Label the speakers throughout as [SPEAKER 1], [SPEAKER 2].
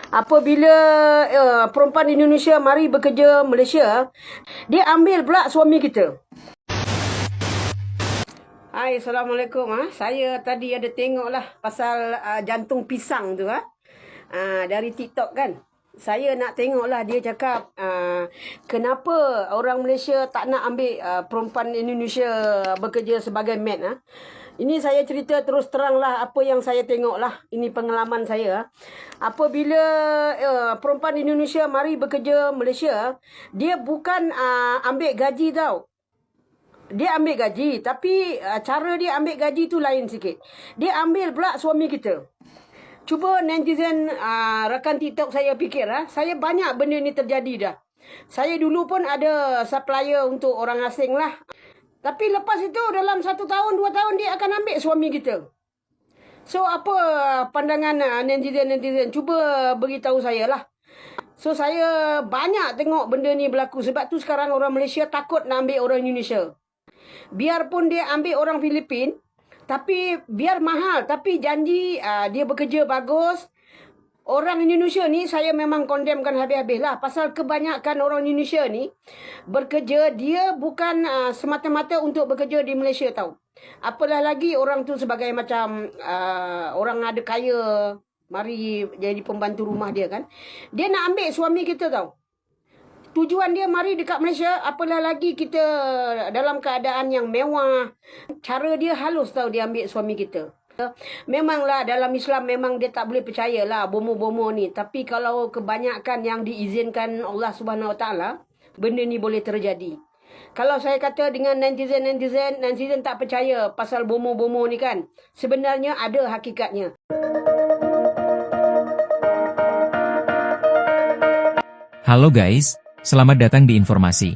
[SPEAKER 1] Apabila perempuan Indonesia mari bekerja Malaysia, dia ambil pula suami kita. Hai, Assalamualaikum. Saya tadi ada tengok lah pasal jantung pisang tu. Dari TikTok kan. Saya nak tengok lah dia cakap kenapa orang Malaysia tak nak ambil perempuan Indonesia bekerja sebagai maid. Ini saya cerita terus terang lah apa yang saya tengok lah. Ini pengalaman saya. Apabila perempuan Indonesia mari bekerja Malaysia, dia bukan ambil gaji tau. Dia ambil gaji, tapi cara dia ambil gaji tu lain sikit. Dia ambil pula suami kita. Cuba netizen rakan TikTok saya fikir saya banyak benda ni terjadi dah. Saya dulu pun ada supplier untuk orang asing lah. Tapi lepas itu dalam 1 tahun, 2 tahun dia akan ambil suami kita. So apa pandangan netizen? Cuba beritahu saya lah. So saya banyak tengok benda ni berlaku. Sebab tu sekarang orang Malaysia takut nak ambil orang Indonesia. Biarpun dia ambil orang Filipin, tapi biar mahal, tapi janji dia bekerja bagus. Orang Indonesia ni saya memang condemnkan habis-habis lah. Pasal kebanyakan orang Indonesia ni bekerja, dia bukan semata-mata untuk bekerja di Malaysia tau. Apalah lagi orang tu sebagai macam orang ada kaya, mari jadi pembantu rumah dia kan. Dia nak ambil suami kita tau. Tujuan dia mari dekat Malaysia, apalah lagi kita dalam keadaan yang mewah. Cara dia halus tau dia ambil suami kita. Memanglah dalam Islam memang dia tak boleh percayalah bomo-bomo ni. Tapi kalau kebanyakan yang diizinkan Allah Subhanahu Wa Taala, benda ni boleh terjadi. Kalau saya kata dengan netizen tak percaya pasal bomo-bomo ni kan, sebenarnya ada hakikatnya.
[SPEAKER 2] Halo guys, selamat datang di informasi.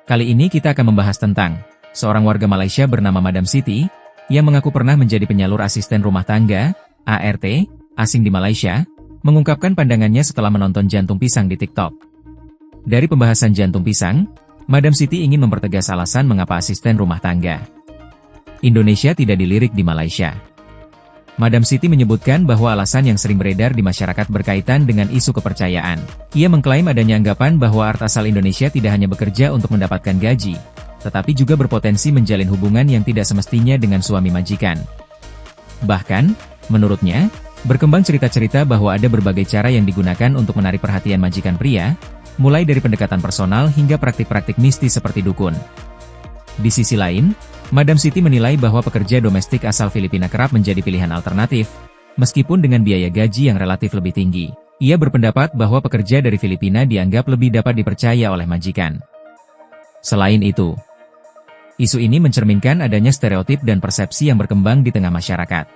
[SPEAKER 2] Kali ini kita akan membahas tentang seorang warga Malaysia bernama Madam Siti yang mengaku pernah menjadi penyalur asisten rumah tangga, ART, asing di Malaysia, mengungkapkan pandangannya setelah menonton Jantung Pisang di TikTok. Dari pembahasan Jantung Pisang, Madam Siti ingin mempertegas alasan mengapa asisten rumah tangga Indonesia tidak dilirik di Malaysia. Madam Siti menyebutkan bahwa alasan yang sering beredar di masyarakat berkaitan dengan isu kepercayaan. Ia mengklaim adanya anggapan bahwa artis asal Indonesia tidak hanya bekerja untuk mendapatkan gaji, tetapi juga berpotensi menjalin hubungan yang tidak semestinya dengan suami majikan. Bahkan, menurutnya, berkembang cerita-cerita bahwa ada berbagai cara yang digunakan untuk menarik perhatian majikan pria, mulai dari pendekatan personal hingga praktik-praktik mistis seperti dukun. Di sisi lain, Madam Siti menilai bahwa pekerja domestik asal Filipina kerap menjadi pilihan alternatif, meskipun dengan biaya gaji yang relatif lebih tinggi. Ia berpendapat bahwa pekerja dari Filipina dianggap lebih dapat dipercaya oleh majikan. Selain itu, isu ini mencerminkan adanya stereotip dan persepsi yang berkembang di tengah masyarakat.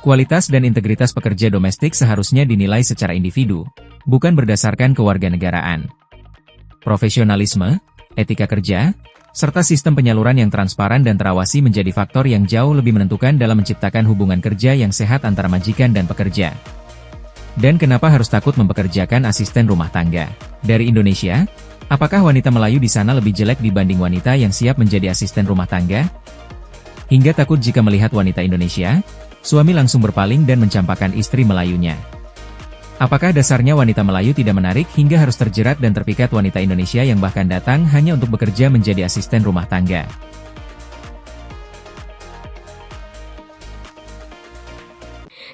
[SPEAKER 2] Kualitas dan integritas pekerja domestik seharusnya dinilai secara individu, bukan berdasarkan kewarganegaraan. Profesionalisme, etika kerja, serta sistem penyaluran yang transparan dan terawasi menjadi faktor yang jauh lebih menentukan dalam menciptakan hubungan kerja yang sehat antara majikan dan pekerja. Dan kenapa harus takut mempekerjakan asisten rumah tangga dari Indonesia? Apakah wanita Melayu di sana lebih jelek dibanding wanita yang siap menjadi asisten rumah tangga? Hingga takut jika melihat wanita Indonesia, suami langsung berpaling dan mencampakkan istri Melayunya. Apakah dasarnya wanita Melayu tidak menarik hingga harus terjerat dan terpikat wanita Indonesia yang bahkan datang hanya untuk bekerja menjadi asisten rumah tangga?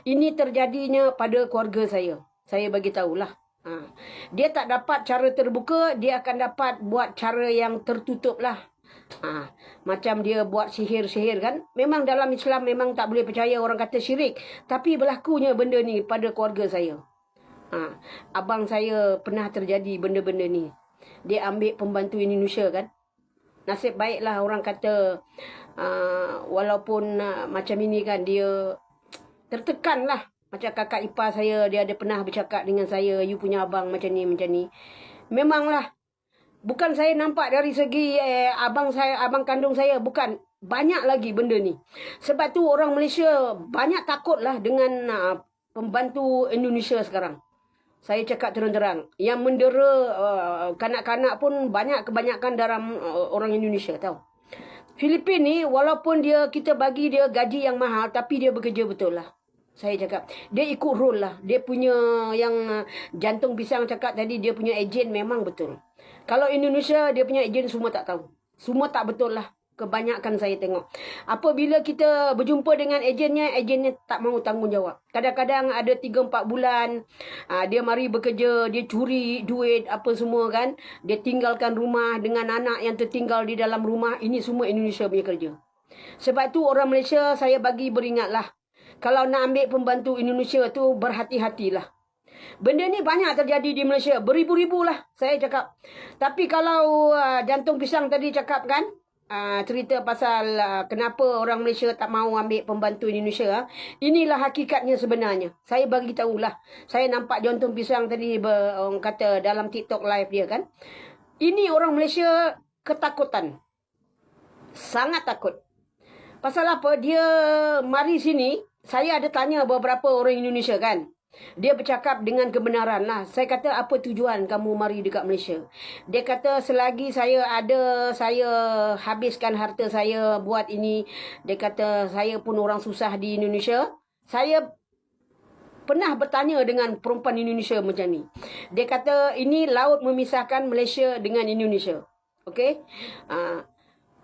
[SPEAKER 1] Ini terjadinya pada keluarga saya. Saya bagi tahulah. Dia tak dapat cara terbuka, dia akan dapat buat cara yang tertutup lah. Macam dia buat sihir-sihir kan. Memang dalam Islam memang tak boleh percaya orang kata syirik. Tapi berlakunya benda ni pada keluarga saya. Abang saya pernah terjadi benda-benda ni. Dia ambil pembantu Indonesia kan. Nasib baiklah orang kata walaupun macam ini kan dia tertekan lah. Macam kakak ipar saya, dia ada pernah bercakap dengan saya, you punya abang macam ni, macam ni. Memanglah, bukan saya nampak dari segi abang kandung saya, bukan. Banyak lagi benda ni. Sebab tu orang Malaysia banyak takut lah dengan pembantu Indonesia sekarang. Saya cakap terang-terang. Yang mendera kanak-kanak pun kebanyakan dalam orang Indonesia tahu. Filipin ni, walaupun kita bagi dia gaji yang mahal, tapi dia bekerja betul lah. Saya cakap, dia ikut role lah. Dia punya yang jantung pisang cakap tadi, dia punya ejen memang betul. Kalau Indonesia, dia punya ejen semua tak tahu. Semua tak betul lah. Kebanyakan saya tengok. Apabila kita berjumpa dengan ejennya tak mahu tanggungjawab. Kadang-kadang ada 3-4 bulan, dia mari bekerja, dia curi duit, apa semua kan. Dia tinggalkan rumah dengan anak yang tertinggal di dalam rumah. Ini semua Indonesia punya kerja. Sebab tu orang Malaysia, saya bagi beringatlah. Kalau nak ambil pembantu Indonesia tu, berhati-hatilah. Benda ni banyak terjadi di Malaysia. Beribu-ribu lah, saya cakap. Tapi kalau jantung pisang tadi cakap kan, cerita pasal kenapa orang Malaysia tak mahu ambil pembantu Indonesia. Inilah hakikatnya sebenarnya. Saya bagi tahulah. Saya nampak jantung pisang tadi orang kata dalam TikTok live dia kan. Ini orang Malaysia ketakutan. Sangat takut. Pasal apa? Dia mari sini. Saya ada tanya beberapa orang Indonesia kan. Dia bercakap dengan kebenaran lah. Saya kata, apa tujuan kamu mari dekat Malaysia? Dia kata, selagi saya ada, saya habiskan harta saya buat ini. Dia kata, saya pun orang susah di Indonesia. Saya pernah bertanya dengan perempuan Indonesia macam ni. Dia kata, ini laut memisahkan Malaysia dengan Indonesia. Okey?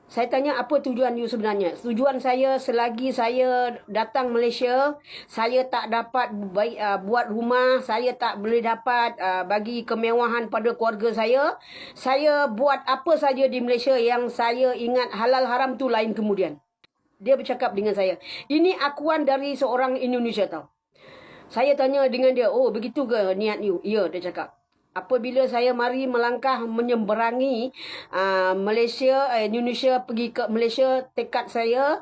[SPEAKER 1] Saya tanya, apa tujuan you sebenarnya? Tujuan saya, selagi saya datang Malaysia, saya tak dapat buat rumah, saya tak boleh dapat bagi kemewahan pada keluarga saya buat apa saja di Malaysia yang saya ingat halal haram tu lain kemudian. Dia bercakap dengan saya. Ini akuan dari seorang Indonesia tau. Saya tanya dengan dia, oh begitu ke niat you? Ya, dia cakap. Apabila saya mari melangkah menyeberangi Indonesia, pergi ke Malaysia, tekad saya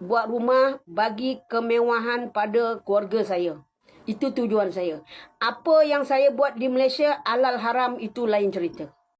[SPEAKER 1] buat rumah, bagi kemewahan pada keluarga saya. Itu tujuan saya. Apa yang saya buat di Malaysia, halal haram itu lain cerita.